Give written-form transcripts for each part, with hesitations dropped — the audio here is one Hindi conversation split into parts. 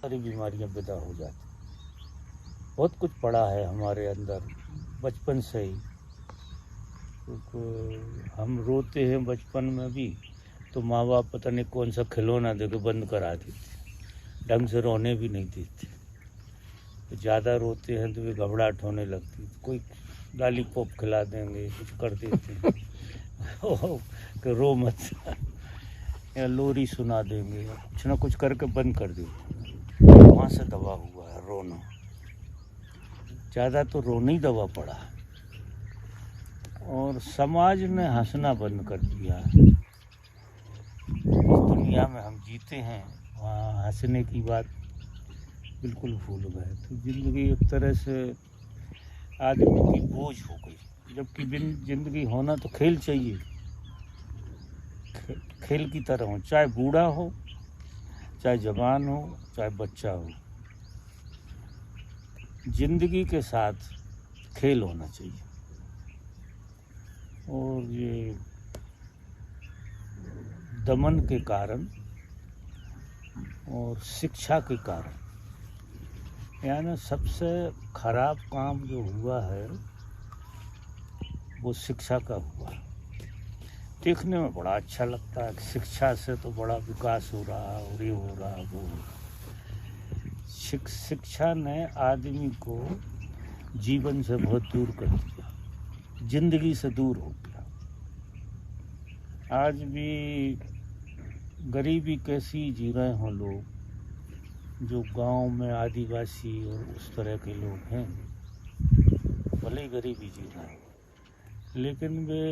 सारी बीमारियां पैदा हो जाती। बहुत कुछ पड़ा है हमारे अंदर बचपन से ही, क्योंकि हम रोते हैं बचपन में भी तो माँ बाप पता नहीं कौन सा खिलौना दे के बंद करा देते, ढंग से रोने भी नहीं देते। तो ज़्यादा रोते हैं तो वे घबराहट होने लगती, कोई लॉलीपॉप खिला देंगे, कुछ कर देते हैं कि रो मत, या लोरी सुना देंगे, या कुछ ना कुछ करके बंद कर देते। वहाँ से दवा हुआ है रोना, ज़्यादा तो रोना ही दवा पड़ा। और समाज ने हंसना बंद कर दिया है। जिस दुनिया में हम जीते हैं वहाँ हंसने की बात बिल्कुल भूल गए। तो ज़िंदगी एक तरह से आदमी की बोझ हो गई, जबकि ज़िंदगी होना तो खेल चाहिए, खेल की तरह हो, चाहे बूढ़ा हो, चाहे जवान हो, चाहे बच्चा हो, ज़िंदगी के साथ खेल होना चाहिए। और ये दमन के कारण और शिक्षा के कारण, यानी सबसे खराब काम जो हुआ है वो शिक्षा का हुआ। देखने में बड़ा अच्छा लगता है, शिक्षा से तो बड़ा विकास हो रहा है और ये हो रहा है वो। शिक्षा ने आदमी को जीवन से बहुत दूर कर दिया, जिंदगी से दूर हो गया। आज भी गरीबी कैसी जी रहे हों लोग, जो गांव में आदिवासी और उस तरह के लोग हैं, भले ही गरीबी जी रहे हैं, लेकिन वे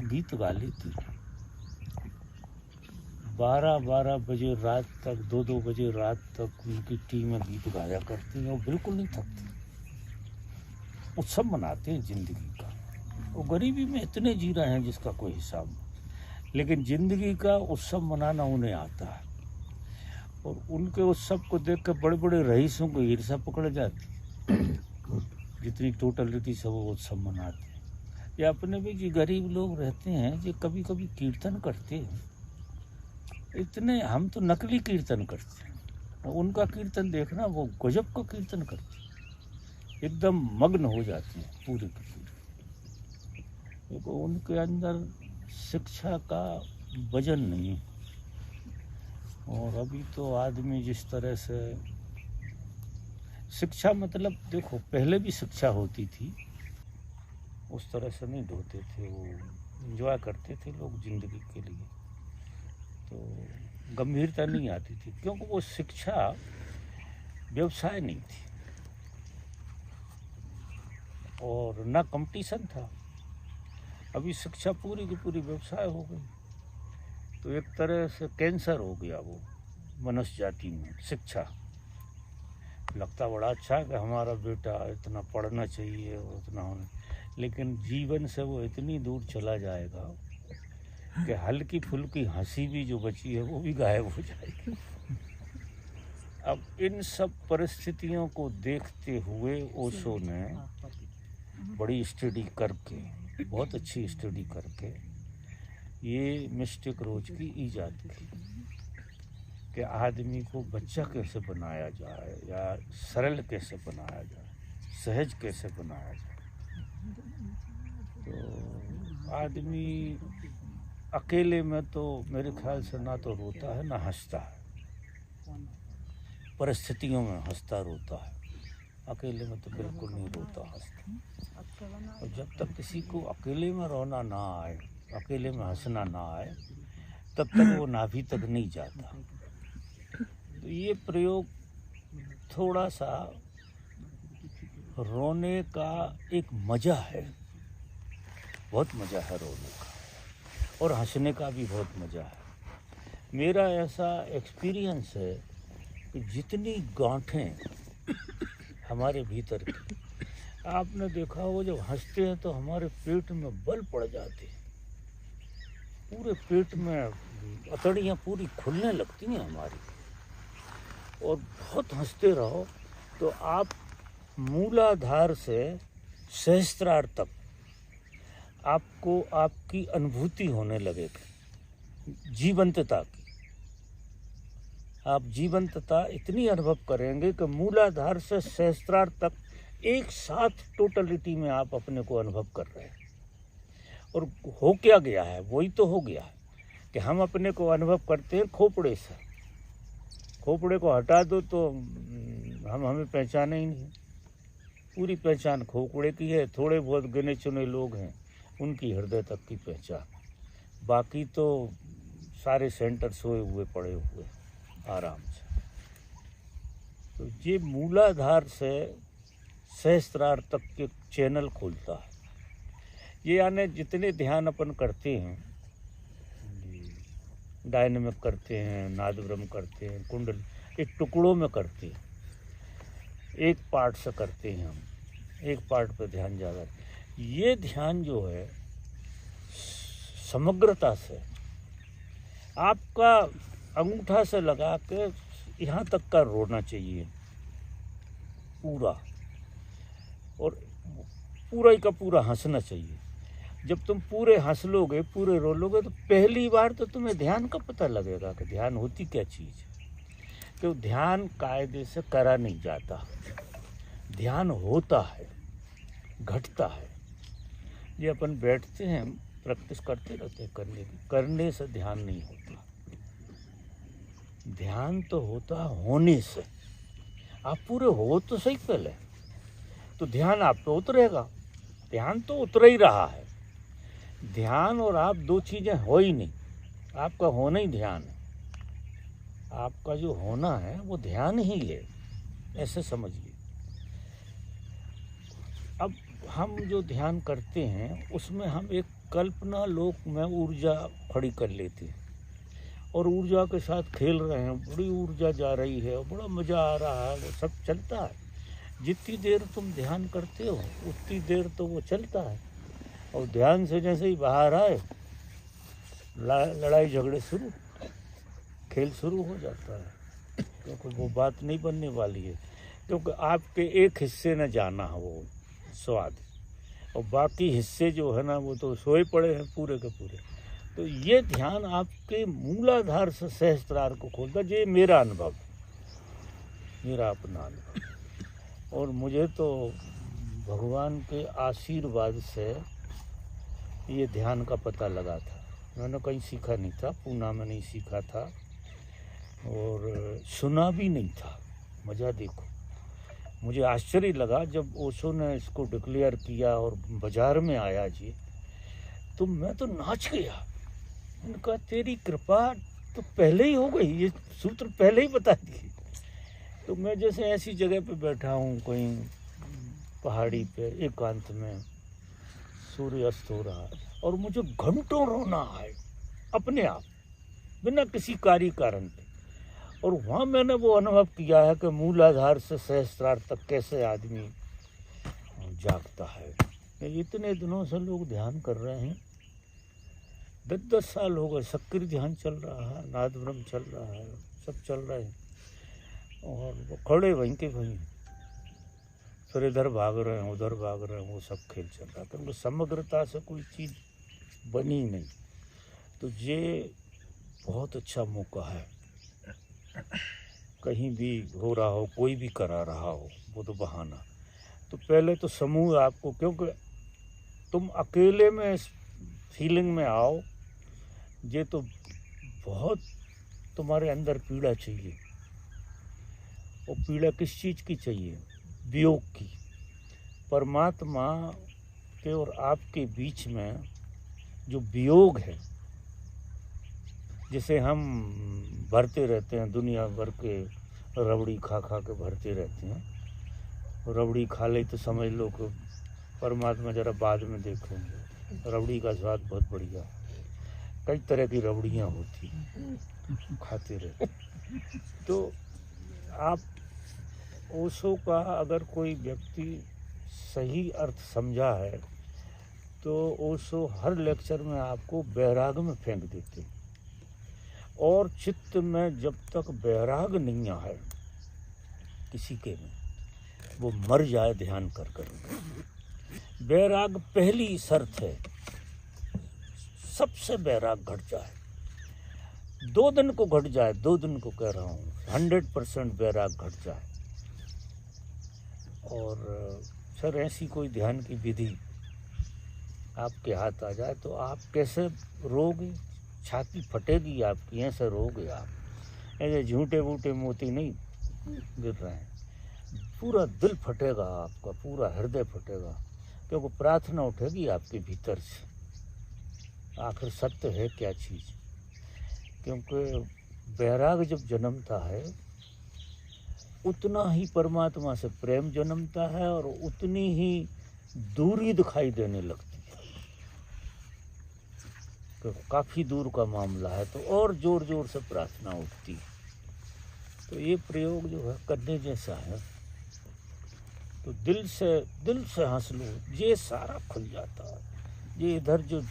गीत गा लेते। 12-12 बजे रात तक, 2-2 बजे रात तक उनकी टीमें गीत गाया करती हैं और बिल्कुल नहीं थकती। उत्सव मनाते हैं जिंदगी का। वो गरीबी में इतने जी रहे हैं जिसका कोई हिसाब नहीं, लेकिन जिंदगी का उत्सव मनाना उन्हें आता है। और उनके उत्सव को देख कर बड़े बड़े रईसों को ईर्ष्या पकड़ जाती, जितनी टोटलिटी से वो उत्सव मनाते हैं। या अपने भी जो गरीब लोग रहते हैं जो कभी कभी कीर्तन करते हैं, इतने हम तो नकली कीर्तन करते हैं, उनका कीर्तन देखना, वो गजब का कीर्तन करते हैं, एकदम मग्न हो जाते हैं पूरे के पूरे, क्योंकि उनके अंदर शिक्षा का वजन नहीं है। और अभी तो आदमी जिस तरह से शिक्षा, मतलब देखो पहले भी शिक्षा होती थी, उस तरह से नहीं ढोते थे, वो एंजॉय करते थे लोग जिंदगी के लिए, तो गंभीरता नहीं आती थी, क्योंकि वो शिक्षा व्यवसाय नहीं थी और ना कंपटीशन था। अभी शिक्षा पूरी की पूरी व्यवसाय हो गई, तो एक तरह से कैंसर हो गया वो मनुष्य जाति में। शिक्षा लगता बड़ा अच्छा है कि हमारा बेटा इतना पढ़ना चाहिए और उतना होना, लेकिन जीवन से वो इतनी दूर चला जाएगा कि हल्की फुल्की हंसी भी जो बची है वो भी गायब हो जाएगी। अब इन सब परिस्थितियों को देखते हुए ओशो ने बड़ी स्टडी करके, बहुत अच्छी स्टडी करके ये मिस्टिक रोज की ईजाद की कि आदमी को बच्चा कैसे बनाया जाए, या सरल कैसे बनाया जाए, सहज कैसे बनाया जाए। तो आदमी अकेले में तो मेरे ख्याल से ना तो रोता है ना हंसता है, परिस्थितियों में हंसता रोता है, अकेले में तो बिल्कुल नहीं रोता हंसता। और जब तक किसी को अकेले में रोना ना आए, अकेले में हंसना ना आए, तब तक वो नाभि तक नहीं जाता। तो ये प्रयोग थोड़ा सा रोने का एक मज़ा है, बहुत मज़ा है रोने का, और हंसने का भी बहुत मज़ा है। मेरा ऐसा एक्सपीरियंस है कि जितनी गांठें हमारे भीतर की, आपने देखा हो जब हंसते हैं तो हमारे पेट में बल पड़ जाते हैं, पूरे पेट में अतड़ियाँ पूरी खुलने लगती हैं हमारी। और बहुत हंसते रहो तो आप मूलाधार से सहस्त्रार तक आपको आपकी अनुभूति होने लगेगी जीवंतता की। आप जीवंतता इतनी अनुभव करेंगे कि मूलाधार से सहस्त्रार तक एक साथ टोटलिटी में आप अपने को अनुभव कर रहे हैं। और हो क्या गया है, वही तो हो गया है कि हम अपने को अनुभव करते हैं खोपड़े से। खोपड़े को हटा दो तो हमें पहचाने ही नहीं। पूरी पहचान खोपड़े की है। थोड़े बहुत गिने चुने लोग हैं, उनकी हृदय तक की पहचान, बाकी तो सारे सेंटर सोए हुए पड़े हुए आराम से। तो ये मूलाधार से सहस्त्रार तक के चैनल खोलता है। ये यानी जितने ध्यान अपन करते हैं, डायनेमिक करते हैं, नाद ब्रह्म करते हैं, कुंडल, एक टुकड़ों में करते हैं, एक पार्ट से करते हैं हम, एक पार्ट पर ध्यान ज़्यादा। ये ध्यान जो है समग्रता से आपका अंगूठा से लगा के यहाँ तक का रोना चाहिए पूरा, और पूरा ही का पूरा हंसना चाहिए। जब तुम पूरे हंस लोगे, पूरे रो लोगे, तो पहली बार तो तुम्हें ध्यान का पता लगेगा कि ध्यान होती क्या चीज़ है। तो ध्यान कायदे से करा नहीं जाता, ध्यान होता है, घटता है। ये अपन बैठते हैं, प्रैक्टिस करते रहते हैं करने की, करने से ध्यान नहीं होता। ध्यान तो होता होने से। आप पूरे हो तो सही पहले, तो ध्यान आप पे उतरेगा। ध्यान तो उतर ही रहा है। ध्यान और आप दो चीज़ें हो ही नहीं। आपका होना ही ध्यान है। आपका जो होना है वो ध्यान ही है, ऐसे समझिए। अब हम जो ध्यान करते हैं उसमें हम एक कल्पना लोक में ऊर्जा खड़ी कर लेते हैं और ऊर्जा के साथ खेल रहे हैं। बड़ी ऊर्जा जा रही है और बड़ा मज़ा आ रहा है, वो सब चलता है। जितनी देर तुम ध्यान करते हो उतनी देर तो वो चलता है। और ध्यान से जैसे ही बाहर आए, लड़ाई झगड़े शुरू, खेल शुरू हो जाता है। क्योंकि वो बात नहीं बनने वाली है, क्योंकि आपके एक हिस्से न जाना है वो स्वाद, और बाकी हिस्से जो है ना वो तो सोए पड़े हैं पूरे के पूरे। तो ये ध्यान आपके मूलाधार से सहस्त्रार को खोलता। ये मेरा अनुभव, मेरा अपना अनुभव। और मुझे तो भगवान के आशीर्वाद से ये ध्यान का पता लगा था। मैंने कहीं सीखा नहीं था, पूना में नहीं सीखा था और सुना भी नहीं था। मज़ा देखो, मुझे आश्चर्य लगा जब ओशो ने इसको डिक्लेयर किया और बाज़ार में आया जी, तो मैं तो नाच गया। उनका तेरी कृपा तो पहले ही हो गई, ये सूत्र पहले ही बता दिए। तो मैं जैसे ऐसी जगह पे बैठा हूँ, कहीं पहाड़ी पे एकांत में, सूर्य अस्त हो रहा है और मुझे घंटों रोना है अपने आप, बिना किसी कार्य कारण के। और वहाँ मैंने वो अनुभव किया है कि मूलाधार से सहस्त्रार तक कैसे आदमी जागता है। इतने दिनों से लोग ध्यान कर रहे हैं, 10-10 साल हो गए, सक्रिय ध्यान चल रहा है, नाद ब्रह्म चल रहा है, सब चल रहे हैं और वो खड़े वहीं के वहीं, फिर इधर भाग रहे हैं, उधर भाग रहे हैं, वो सब खेल चल रहा है। क्योंकि समग्रता से कोई चीज़ बनी नहीं। तो ये बहुत अच्छा मौका है। कहीं भी हो रहा हो, कोई भी करा रहा हो, वो तो बहाना। तो पहले तो समूह आपको, क्योंकि तुम अकेले में इस फीलिंग में आओ, ये तो बहुत तुम्हारे अंदर पीड़ा चाहिए। वो पीड़ा किस चीज़ की चाहिए? वियोग की। परमात्मा के और आपके बीच में जो वियोग है, जिसे हम भरते रहते हैं, दुनिया भर के रबड़ी खा खा के भरते रहते हैं। रबड़ी खा ले तो समझ लो कि परमात्मा जरा बाद में देखेंगे। रबड़ी का स्वाद बहुत बढ़िया, कई तरह की रबड़ियाँ होती, खाते रहते। तो आप ओशो का अगर कोई व्यक्ति सही अर्थ समझा है तो ओशो हर लेक्चर में आपको बैराग में फेंक देते। और चित्त में जब तक बैराग नहीं आए किसी के में, वो मर जाए ध्यान कर कर। बैराग पहली शर्त है, सबसे बैराग घट जाए। 2 दिन को घट जाए, 2 दिन को कह रहा हूँ, 100% वैराग घट जाए। और सर ऐसी कोई ध्यान की विधि आपके हाथ आ जाए तो आप कैसे रोगे, छाती फटेगी आपकी, ऐसे रोगे आप, ऐसे झूठे वूटे मोती नहीं गिर रहे हैं, पूरा दिल फटेगा आपका, पूरा हृदय फटेगा, क्योंकि प्रार्थना उठेगी आपके भीतर से, आखिर सत्य है क्या चीज़। क्योंकि वैराग जब जन्मता है उतना ही परमात्मा से प्रेम जन्मता है और उतनी ही दूरी दिखाई देने लगती है, क्योंकि काफ़ी दूर का मामला है तो और जोर जोर से प्रार्थना उठती है। तो ये प्रयोग जो है करने जैसा है। तो दिल से हंस लो, ये सारा खुल जाता है। ये इधर जो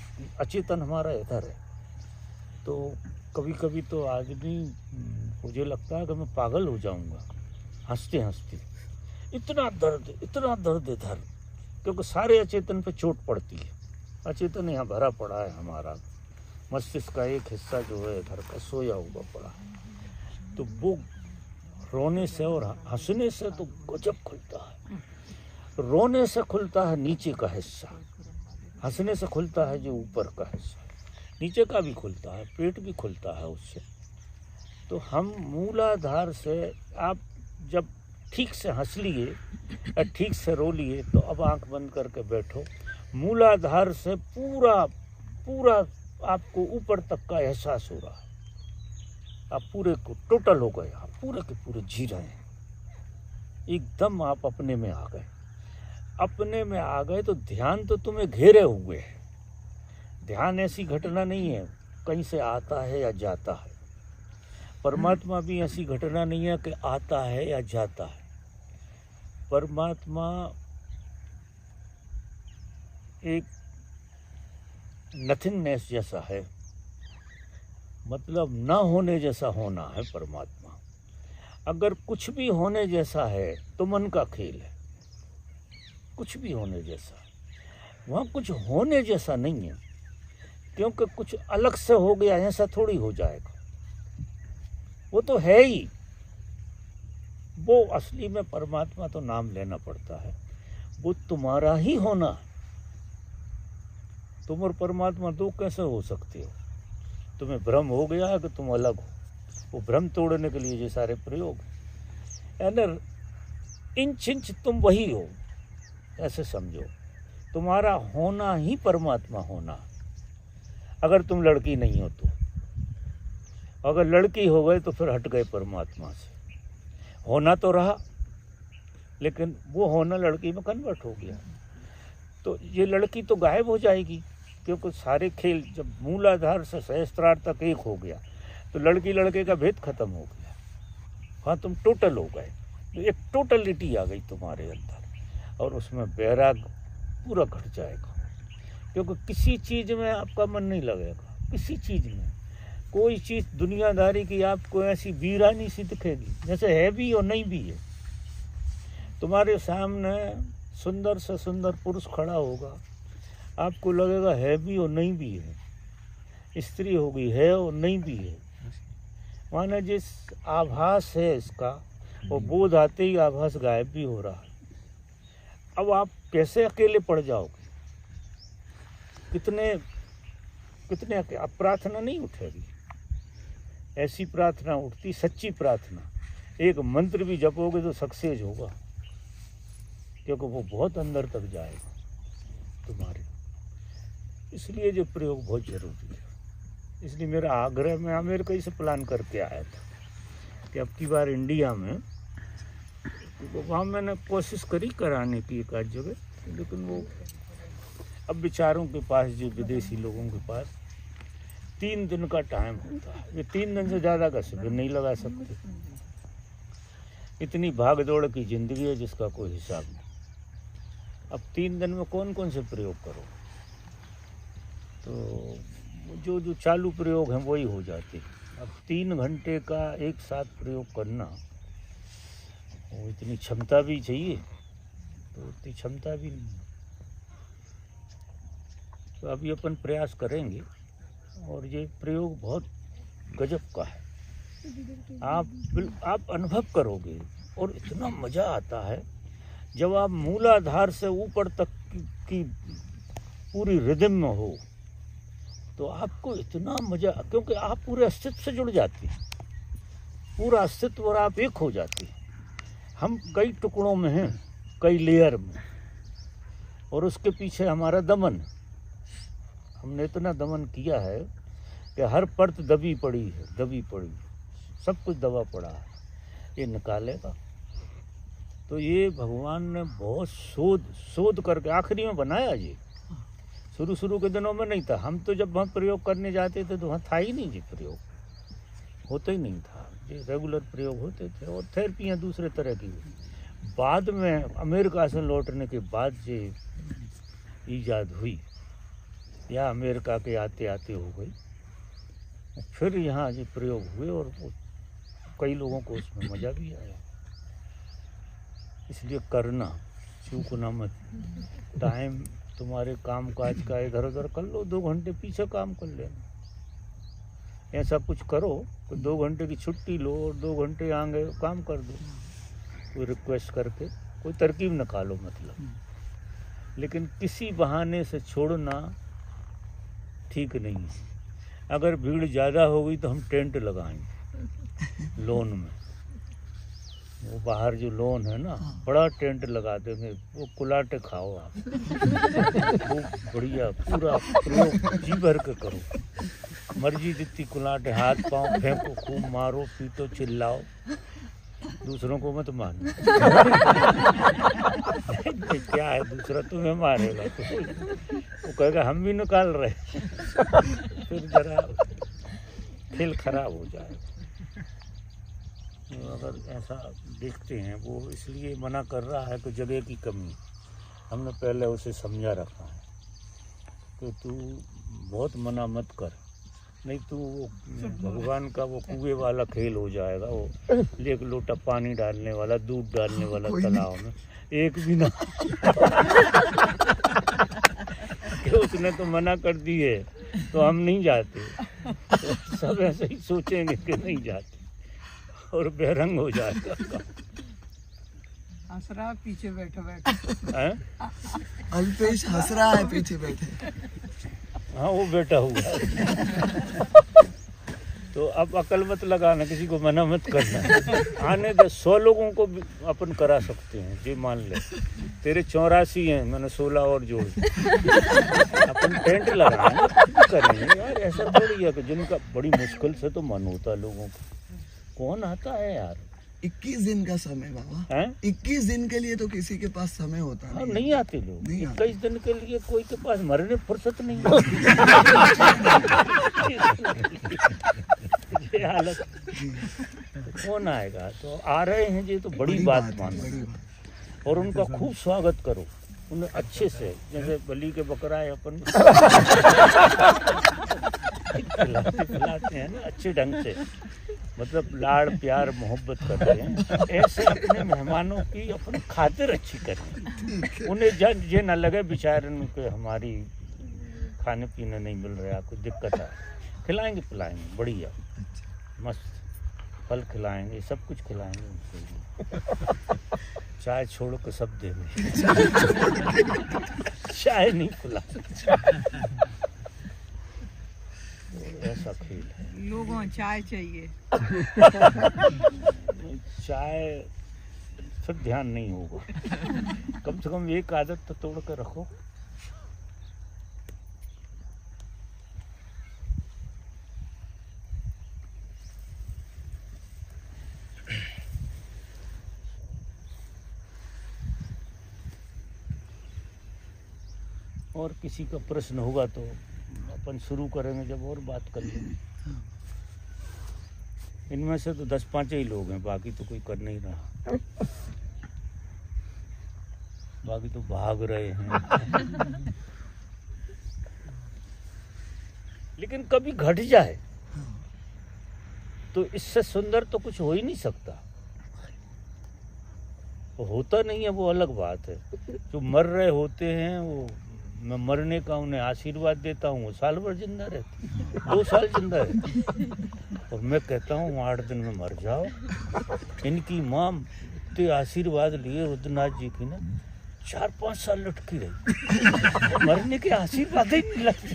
अचेतन हमारा इधर है, तो कभी कभी तो आदमी, मुझे लगता है कि मैं पागल हो जाऊंगा हंसते हंसते, इतना दर्द इधर, क्योंकि सारे अचेतन पे चोट पड़ती है। अचेतन यहाँ भरा पड़ा है, हमारा मस्तिष्क का एक हिस्सा जो है इधर का सोया हुआ पड़ा है। तो वो रोने से और हंसने से तो गजब खुलता है। रोने से खुलता है नीचे का हिस्सा, हंसने से खुलता है जो ऊपर का हिस्सा, नीचे का भी खुलता है, पेट भी खुलता है उससे। तो हम मूलाधार से, आप जब ठीक से हंस लिए या ठीक से रो लिए तो अब आंख बंद करके बैठो। मूलाधार से पूरा आपको ऊपर तक का एहसास हो रहा है, आप पूरे को टोटल हो गए, आप पूरे के पूरे जी रहे हैं, एकदम आप अपने में आ गए। अपने में आ गए तो ध्यान तो तुम्हें घेरे हुए है। ध्यान ऐसी घटना नहीं है कहीं से आता है या जाता है, परमात्मा भी ऐसी घटना नहीं है कि आता है या जाता है। परमात्मा एक नथिंगनेस जैसा है, मतलब ना होने जैसा होना है परमात्मा। अगर कुछ भी होने जैसा है तो मन का खेल है, कुछ भी होने जैसा। वहाँ कुछ होने जैसा नहीं है, क्योंकि कुछ अलग से हो गया ऐसा थोड़ी हो जाएगा, वो तो है ही। वो असली में परमात्मा तो नाम लेना पड़ता है, वो तुम्हारा ही होना है। तुम और परमात्मा दो कैसे हो सकते हो? तुम्हें भ्रम हो गया है कि तुम अलग हो, वो भ्रम तोड़ने के लिए ये सारे प्रयोग। यानी इंच इंच तुम वही हो, ऐसे समझो। तुम्हारा होना ही परमात्मा होना। अगर तुम लड़की नहीं हो तो, अगर लड़की हो गए तो फिर हट गए परमात्मा से। होना तो रहा, लेकिन वो होना लड़की में कन्वर्ट हो गया, तो ये लड़की तो गायब हो जाएगी। क्योंकि सारे खेल जब मूलाधार से सहस्त्रार तक एक हो गया तो लड़की लड़के का भेद खत्म हो गया। हाँ, तुम टोटल हो गए, तो एक टोटलिटी आ गई तुम्हारे अंदर, और उसमें वैराग पूरा घट जाएगा। क्योंकि किसी चीज़ में आपका मन नहीं लगेगा, किसी चीज़ में। कोई चीज़ दुनियादारी की आपको ऐसी वीरानी सी दिखेगी जैसे है भी और नहीं भी है। तुम्हारे सामने सुंदर से सुंदर पुरुष खड़ा होगा, आपको लगेगा है भी और नहीं भी है। स्त्री होगी, है और नहीं भी है। माना जिस आभास है इसका, वो बोध आते ही आभास गायब भी हो रहा है। अब आप कैसे अकेले पड़ जाओगे? कितने अब प्रार्थना नहीं उठेगी। ऐसी प्रार्थना उठती, सच्ची प्रार्थना। एक मंत्र भी जपोगे तो सक्सेस होगा, क्योंकि वो बहुत अंदर तक जाएगा तुम्हारे। इसलिए जो प्रयोग बहुत जरूरी है। इसलिए मेरा आग्रह, मैं अमेरिका से प्लान करके आया था कि अब की बार इंडिया में, तो वहाँ मैंने कोशिश करी कराने की एक आध जगह, लेकिन वो अब बेचारों के पास, जो विदेशी लोगों के पास 3 दिन का टाइम होता है। ये 3 दिन से ज़्यादा का शिविर नहीं लगा सकते। इतनी भाग दौड़ की ज़िंदगी है जिसका कोई हिसाब नहीं। अब 3 दिन में कौन कौन से प्रयोग करो? तो जो चालू प्रयोग हैं वही हो जाते हैं। अब 3 घंटे का एक साथ प्रयोग करना, वो इतनी क्षमता भी चाहिए, तो उतनी क्षमता भी नहीं। तो अभी अपन प्रयास करेंगे, और ये प्रयोग बहुत गजब का है। आप अनुभव करोगे और इतना मजा आता है जब आप मूलाधार से ऊपर तक की पूरी रिदम में हो, तो आपको इतना मजा, क्योंकि आप पूरे अस्तित्व से जुड़ जाते हैं, पूरा अस्तित्व और आप एक हो जाते हैं। हम कई टुकड़ों में हैं, कई लेयर में, और उसके पीछे हमारा दमन। हमने इतना दमन किया है कि हर परत दबी पड़ी है, सब कुछ दबा पड़ा है, ये निकालेगा। तो ये भगवान ने बहुत शोध करके आखिरी में बनाया। ये शुरू के दिनों में नहीं था। हम तो जब वहाँ प्रयोग करने जाते थे तो वहाँ था ही नहीं जी, प्रयोग होता ही नहीं था। ये रेगुलर प्रयोग होते थे और थेरेपियाँ दूसरे तरह की। बाद में अमेरिका से लौटने के बाद ये ईजाद हुई, या अमेरिका के आते आते हो गई, फिर यहाँ ये प्रयोग हुए और कई लोगों को उसमें मज़ा भी आया। इसलिए करना, चूकना मत। टाइम तुम्हारे काम काज का इधर उधर कर लो, 2 घंटे पीछे काम कर लेना। ऐसा कुछ करो कि 2 घंटे की छुट्टी लो और 2 घंटे आगे काम कर दो, कोई रिक्वेस्ट करके, कोई तरकीब निकालो मतलब। लेकिन किसी बहाने से छोड़ना ठीक नहीं है। अगर भीड़ ज़्यादा हो गई तो हम टेंट लगाएंगे लोन में। वो बाहर जो लोन है ना, बड़ा टेंट लगा देंगे, वो कुलाटे खाओ आप खूब बढ़िया, पूरा प्रयोग जी भर के करो, मर्जी जितनी कुलाटे, हाथ पांव फेंको, खूब मारो पीटो चिल्लाओ, दूसरों को मत मारना। क्या है, दूसरा तुम्हें मारेगा तो वो कहेगा हम भी निकाल रहे, फिर जरा खेल खराब हो जाएगा। अगर ऐसा देखते हैं, वो इसलिए मना कर रहा है कि जगह की कमी। हमने पहले उसे समझा रखा है कि तू बहुत मना मत कर, नहीं तो वो भगवान का वो कुएं वाला खेल हो जाएगा। वो 1 लोटा पानी डालने वाला, दूध डालने वाला तालाब में, एक भी ना कि उसने तो मना कर दी है तो हम नहीं जाते। तो सब ऐसे ही सोचेंगे कि नहीं जाते और बेरंग हो जाएगा। हंस रहा पीछे बैठे अल्पेश हंस रहा है पीछे बैठे। हाँ, वो बैठा हुआ। तो अब अकल मत लगाना, किसी को मना मत करना। आने दे, 100 लोगों को अपन करा सकते हैं जी। मान ले तेरे 84 हैं, मैंने 16 और जोड़, अपन टेंट लगाएंगे, करेंगे यार। ऐसा थोड़ी है कि जिनका बड़ी मुश्किल से तो मन होता लोगों को, कौन आता है यार। 21 दिन का समय बाबा हैं? 21 दिन के लिए तो किसी के पास समय होता हाँ, नहीं। नहीं आते लोग। नहीं आते। 21 दिन के लिए कोई के पास मरने फुर्सत नहीं है। ये हालत, कौन आएगा। तो आ रहे हैं जी, तो बड़ी बात है, मानो बड़ी बात। और उनका खूब स्वागत करो, उन्हें अच्छे से, जैसे बलि के बकरा है अपन खिलाते हैं ना, अच्छे ढंग से, मतलब लाड़ प्यार मोहब्बत करते हैं। ऐसे अपने मेहमानों की अपन खातिर अच्छी करें। उन्हें ये ना लगे बेचारे को हमारी खाने पीने नहीं मिल रहा, कोई दिक्कत है, खिलाएंगे पिलाएंगे बढ़िया मस्त, फल खिलाएंगे, सब कुछ खिलाएंगे उनके लिए। चाय छोड़ के सब देंगे, चाय नहीं पिला। ऐसा खेल है। लोगों चाय चाहिए। चाय फिर ध्यान नहीं होगा। कम से कम एक आदत तो तोड़ कर रखो। और किसी का प्रश्न होगा तो अपन शुरू करेंगे जब, और बात कर लेंगे। इनमें से तो 10-5 ही लोग हैं, बाकी तो कोई कर नहीं रहा, बाकी तो भाग रहे हैं। लेकिन कभी घट जाए तो इससे सुंदर तो कुछ हो ही नहीं सकता। वो होता नहीं है, वो अलग बात है। जो मर रहे होते हैं वो मैं मरने का उन्हें आशीर्वाद देता हूँ, वो साल भर जिंदा रहती, 2 साल जिंदा रहती, और मैं कहता हूँ 8 दिन में मर जाओ। इनकी माँ ते आशीर्वाद लिए रुद्रनाथ जी की ना 4-5 साल लटकी रही। मरने के आशीर्वाद ही नहीं लगते।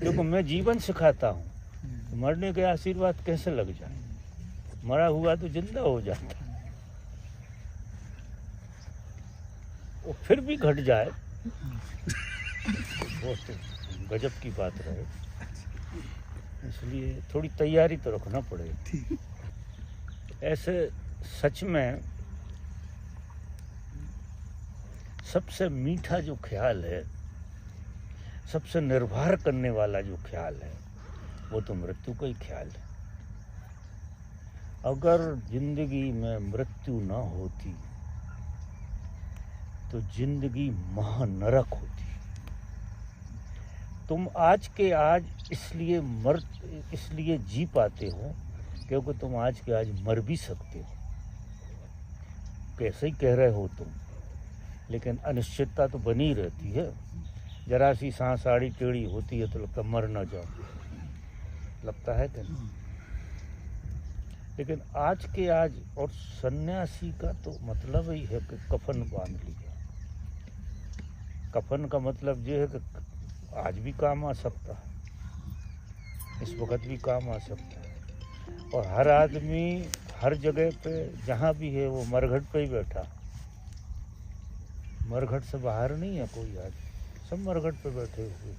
देखो मैं जीवन सिखाता हूँ, तो मरने के आशीर्वाद कैसे लग जाए। मरा हुआ तो जिंदा हो जाता, वो फिर भी घट जाए वो तो गजब की बात रहे। इसलिए थोड़ी तैयारी तो रखना पड़ेगा। ऐसे सच में सबसे मीठा जो ख्याल है, सबसे निर्भर करने वाला जो ख्याल है, वो तो मृत्यु का ही ख्याल है। अगर जिंदगी में मृत्यु ना होती तो जिंदगी महानरक होती। तुम आज के आज इसलिए जी पाते हो क्योंकि तुम आज के आज मर भी सकते हो। कैसे ही कह रहे हो तुम, लेकिन अनिश्चितता तो बनी रहती है। जरा सी सांस आड़ी टेढ़ी होती है तो लगता मर ना जाओ, लगता है कि नहीं। लेकिन आज के आज और सन्यासी का तो मतलब ही है कि कफन बांध लिया। कफन का मतलब ये है कि आज भी काम आ सकता है, इस वक्त भी काम आ सकता है। और हर आदमी हर जगह पे जहाँ भी है वो मरघट पे ही बैठा, मरघट से बाहर नहीं है कोई आदमी, सब मरघट पे बैठे हुए।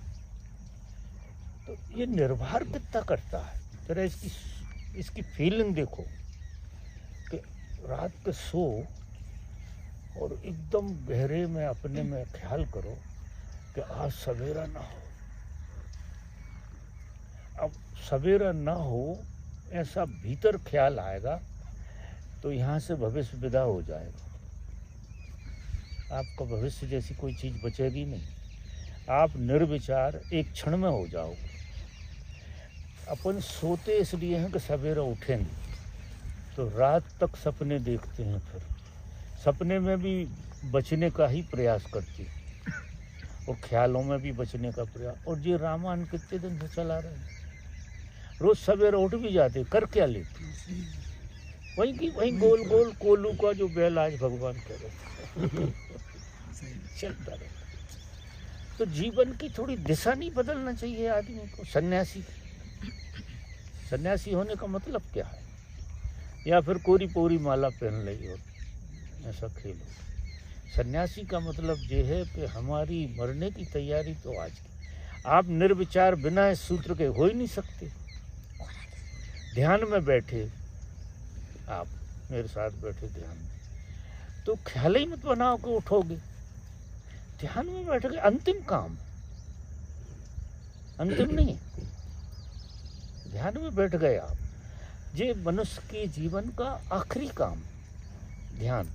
तो ये निर्भर कितना करता है। जरा इसकी फीलिंग देखो कि रात के सो और एकदम गहरे में अपने में ख्याल करो कि आज सवेरा ना हो। अब सवेरा ना हो ऐसा भीतर ख्याल आएगा तो यहाँ से भविष्य विदा हो जाएगा। आपका भविष्य जैसी कोई चीज़ बचेगी नहीं। आप निर्विचार एक क्षण में हो जाओगे। अपन सोते इसलिए हैं कि सवेरा उठेंगे, तो रात तक सपने देखते हैं, फिर सपने में भी बचने का ही प्रयास करते हैं और ख्यालों में भी बचने का प्रयास। और ये रामायण कितने दिन से चला रहे हैं। रोज सवेरा उठ भी जाते, कर क्या लेते, वही गोल गोल कोलू का जो बैल आज भगवान कह रहे चलता रहता। तो जीवन की थोड़ी दिशा नहीं बदलना चाहिए आदमी को। सन्यासी होने का मतलब क्या है? या फिर कोरी पोरी माला पहन ली और ऐसा खेलो। सन्यासी का मतलब ये है कि हमारी मरने की तैयारी तो आज की। आप निर्विचार बिना इस सूत्र के हो ही नहीं सकते। ध्यान में बैठे, आप मेरे साथ बैठे ध्यान में, तो ख्याल ही मत बनाओ कि उठोगे। ध्यान में बैठ गए, अंतिम काम, अंतिम नहीं, ध्यान में बैठ गए आप। ये मनुष्य के जीवन का आखिरी काम ध्यान।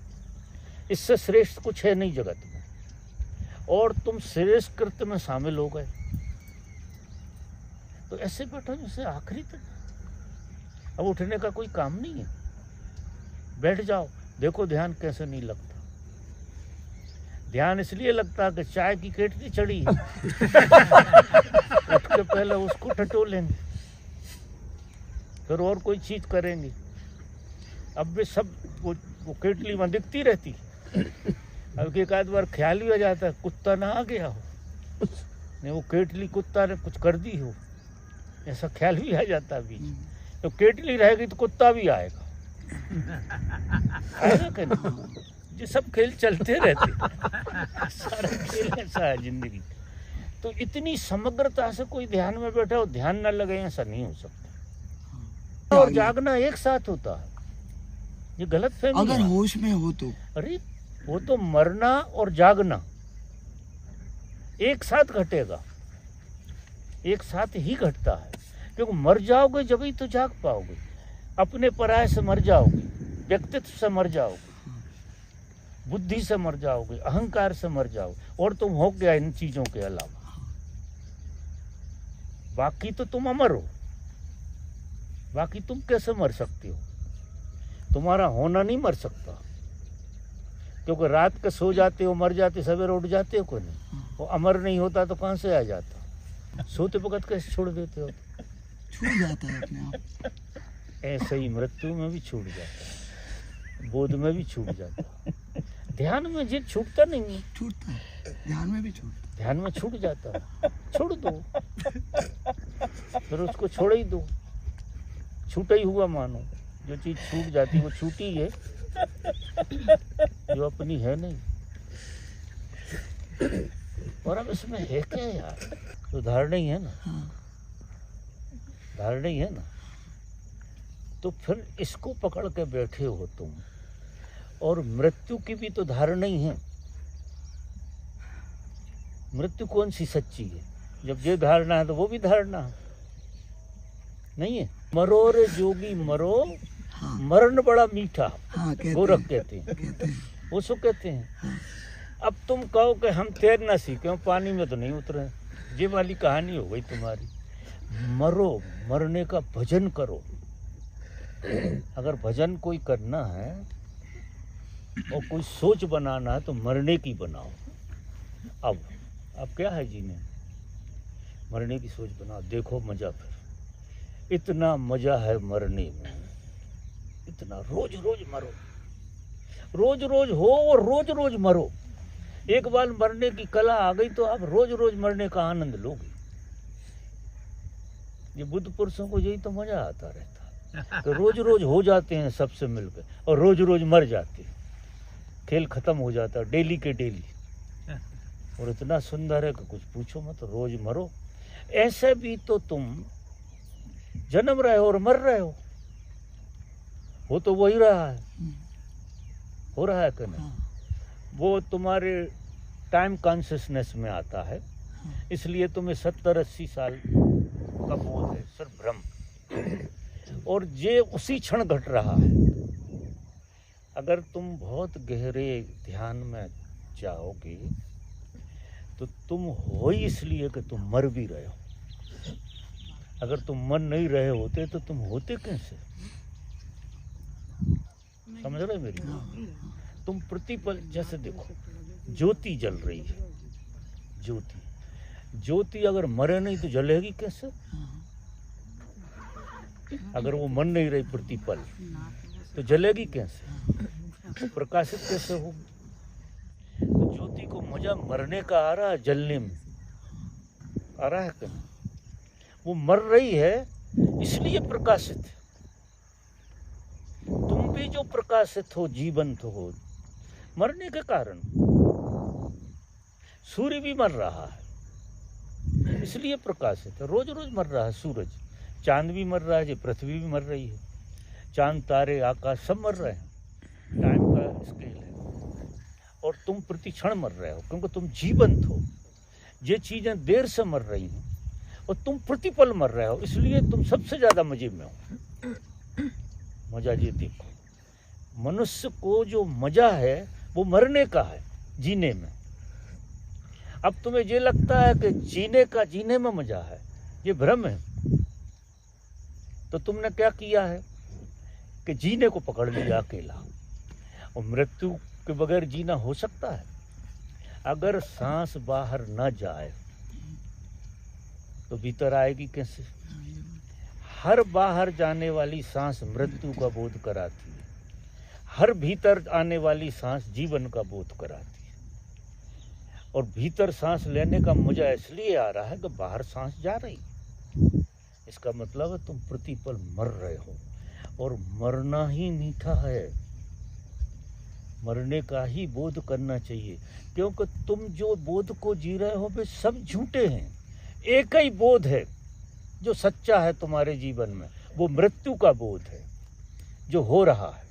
इससे श्रेष्ठ कुछ है नहीं जगत में, और तुम श्रेष्ठ कृत्य में शामिल हो गए। तो ऐसे बैठो जैसे आखिरी तक। अब उठने का कोई काम नहीं है, बैठ जाओ, देखो ध्यान कैसे नहीं लगता। ध्यान इसलिए लगता है कि चाय की केतली चढ़ी है उठ के पहले उसको टटोलेंगे, फिर और कोई चीज करेंगे। अब भी सब वो केतली वहां दिखती रहती। अब एक आध बार ख्याल भी आ जाता है कुत्ता ना आ गया हो, नहीं वो केतली कुत्ता ने कुछ कर दी हो, ऐसा ख्याल भी आ जाता है बीच। तो केतली रहेगी तो कुत्ता भी आएगा, आएगा कि नहीं? ये सब खेल चलते रहते, सारा खेल ऐसा है जिंदगी। तो इतनी समग्रता से कोई ध्यान में बैठा हो, ध्यान न लगे, ऐसा नहीं हो सकता। और जागना एक साथ होता है, ये गलत फहमी। अगर होश में हो तो, अरे वो तो मरना और जागना एक साथ घटेगा, एक साथ ही घटता है। क्योंकि मर जाओगे जब ही तो जाग पाओगे। अपने पराये से मर जाओगे, व्यक्तित्व से मर जाओगे, बुद्धि से मर जाओगे, अहंकार से मर जाओगे, और तुम हो गया इन चीजों के अलावा। बाकी तो तुम अमर हो, बाकी तुम कैसे मर सकते हो? तुम्हारा होना नहीं मर सकता, क्योंकि रात के सो जाते हो, मर जाते, सवेरे उठ जाते हो, कोई नहीं। वो अमर नहीं होता तो कहाँ से आ जाता? सोते वक्त कैसे छोड़ देते हो? छूट जाता है अपने आप। ऐसे ही मृत्यु में भी छूट जाता है, बोध में भी छूट जाता है, ध्यान में जिन छूटता नहीं है। छूटता है, ध्यान में भी छूटता है। ध्यान में छूट जाता है, छोड़ दो, फिर उसको छोड़ ही दो, छूटा ही हुआ मानो। जो चीज छूट जाती है वो छूटी है, जो अपनी है नहीं। और अब इसमें है क्या यार? तो धारणा ही है ना, धारणा ही है ना। तो फिर इसको पकड़ के बैठे हो तुम, और मृत्यु की भी तो धारणा ही है। मृत्यु कौन सी सच्ची है? जब ये धारणा है तो वो भी धारणा है, नहीं है? मरो रे जोगी मरो, हाँ। मरण बड़ा मीठा, हाँ, गोरख कहते हैं, वो सो कहते हैं। अब तुम कहो कि हम तैरना सीखे, पानी में तो नहीं उतरे, ये वाली कहानी हो गई तुम्हारी। मरो, मरने का भजन करो। अगर भजन कोई करना है और कोई सोच बनाना है तो मरने की बनाओ। अब क्या है जीने? मरने की सोच बनाओ, देखो मजा। फिर इतना मजा है मरने में, इतना। रोज रोज मरो, रोज रोज हो और रोज रोज मरो। एक बार मरने की कला आ गई तो आप रोज रोज मरने का आनंद लोगे। ये बुद्ध पुरुषों को यही तो मजा आता रहता, तो रोज रोज हो जाते हैं सबसे मिलकर और रोज रोज मर जाते हैं। खेल खत्म हो जाता है डेली के डेली, और इतना सुंदर है कि कुछ पूछो मत। रोज मरो। ऐसे भी तो तुम जन्म रहे हो और मर रहे हो तो वही रहा है, हो रहा है कि नहीं? वो तुम्हारे टाइम कॉन्शियसनेस में आता है, इसलिए तुम्हें 70-80 साल का बोध है, सिर्फ भ्रम। और ये उसी क्षण घट रहा है। अगर तुम बहुत गहरे ध्यान में जाओगे तो तुम हो ही इसलिए कि तुम मर भी रहे हो। अगर तुम मर नहीं रहे होते तो तुम होते कैसे? समझ रहे मेरी बात? तुम प्रतिपल, जैसे देखो ज्योति जल रही है, ज्योति अगर मरे नहीं तो जलेगी कैसे? अगर वो मन नहीं रही प्रतिपल तो जलेगी कैसे? तो प्रकाशित कैसे होगी? तो ज्योति को मजा मरने का आ रहा है, जलने में आ रहा है क्या? वो मर रही है इसलिए प्रकाशित है। तुम भी जो प्रकाशित हो, जीवंत हो, मरने के कारण। सूर्य भी मर रहा है इसलिए प्रकाशित है, रोज रोज मर रहा है सूरज। चांद भी मर रहा है, पृथ्वी भी मर रही है, चांद तारे आकाश सब मर रहे हैं। टाइम का स्केल है, और तुम प्रति क्षण मर रहे हो क्योंकि तुम जीवंत हो। ये चीजें देर से मर रही हैं और तुम प्रतिपल मर रहे हो, इसलिए तुम सबसे ज्यादा मजे में हो। मजा ये देखो, मनुष्य को जो मजा है वो मरने का है, जीने में। अब तुम्हें ये लगता है कि जीने में मजा है, ये भ्रम है। तो तुमने क्या किया है कि जीने को पकड़ लिया अकेला। और मृत्यु के बगैर जीना हो सकता है? अगर सांस बाहर न जाए तो भीतर आएगी कैसे? हर बाहर जाने वाली सांस मृत्यु का बोध कराती है, हर भीतर आने वाली सांस जीवन का बोध कराती है। और भीतर सांस लेने का मजा इसलिए आ रहा है कि बाहर सांस जा रही। इसका मतलब है तुम प्रतिपल मर रहे हो, और मरना ही मीठा है। मरने का ही बोध करना चाहिए, क्योंकि तुम जो बोध को जी रहे हो वे सब झूठे हैं। एक ही बोध है जो सच्चा है तुम्हारे जीवन में, वो मृत्यु का बोध है जो हो रहा है।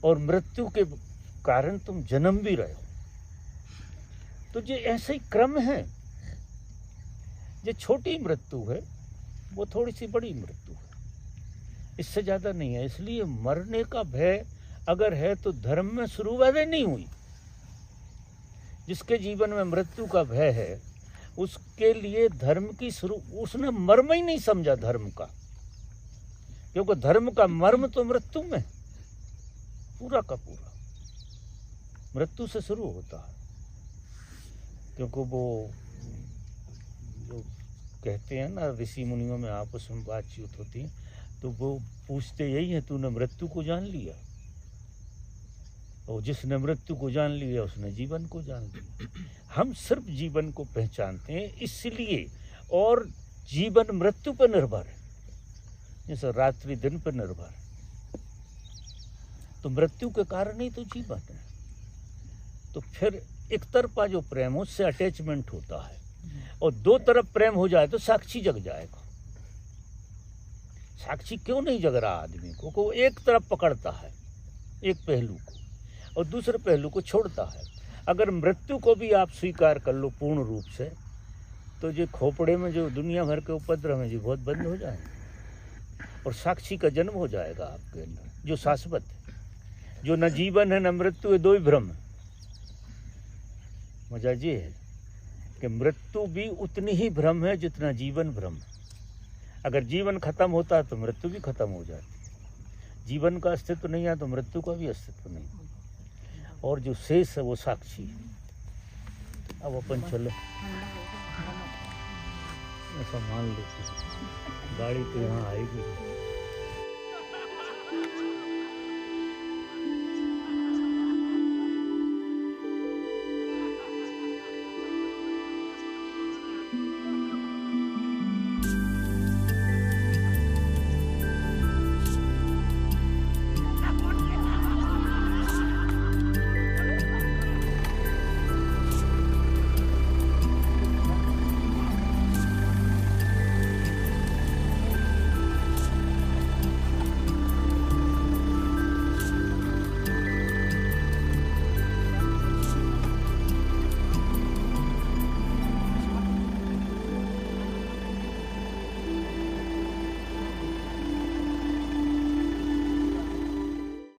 और मृत्यु के कारण तुम जन्म भी रहे हो। तो ये ऐसे ही क्रम है। ये छोटी मृत्यु है, वो थोड़ी सी बड़ी मृत्यु है, इससे ज्यादा नहीं है। इसलिए मरने का भय अगर है तो धर्म में शुरुआत नहीं हुई। जिसके जीवन में मृत्यु का भय है उसके लिए धर्म की उसने मर्म ही नहीं समझा धर्म का, क्योंकि धर्म का मर्म तो मृत्यु में पूरा का पूरा। मृत्यु से शुरू होता है, क्योंकि वो जो कहते हैं ना ऋषि मुनियों में आपस में बातचीत होती है, तो वो पूछते यही है, तूने मृत्यु को जान लिया? और जिसने मृत्यु को जान लिया उसने जीवन को जान लिया। हम सिर्फ जीवन को पहचानते हैं इसलिए, और जीवन मृत्यु पर निर्भर है, जैसे रात्रि दिन पर निर्भर है। तो मृत्यु के कारण ही तो जीवन है। तो फिर एक तरफा जो प्रेम है उससे अटैचमेंट होता है, और दो तरफ प्रेम हो जाए तो साक्षी जग जाएगा। साक्षी क्यों नहीं जग रहा आदमी को? वो एक तरफ पकड़ता है, एक पहलू को, और दूसरे पहलू को छोड़ता है। अगर मृत्यु को भी आप स्वीकार कर लो पूर्ण रूप से, तो जो खोपड़े में जो दुनिया भर के उपद्रव है जी बहुत बंद हो जाएंगे, और साक्षी का जन्म हो जाएगा आपके अंदर, जो शाश्वत है, जो न जीवन है न मृत्यु है, दो ही भ्रम है। मजा ये है कि मृत्यु भी उतनी ही भ्रम है जितना जीवन भ्रम है। अगर जीवन खत्म होता है तो मृत्यु भी खत्म हो जाती है। जीवन का अस्तित्व नहीं है तो मृत्यु का भी अस्तित्व नहीं, और जो शेष है वो साक्षी है। अब अपन चलो, ऐसा मान लेते गाड़ी तो यहाँ आएगी।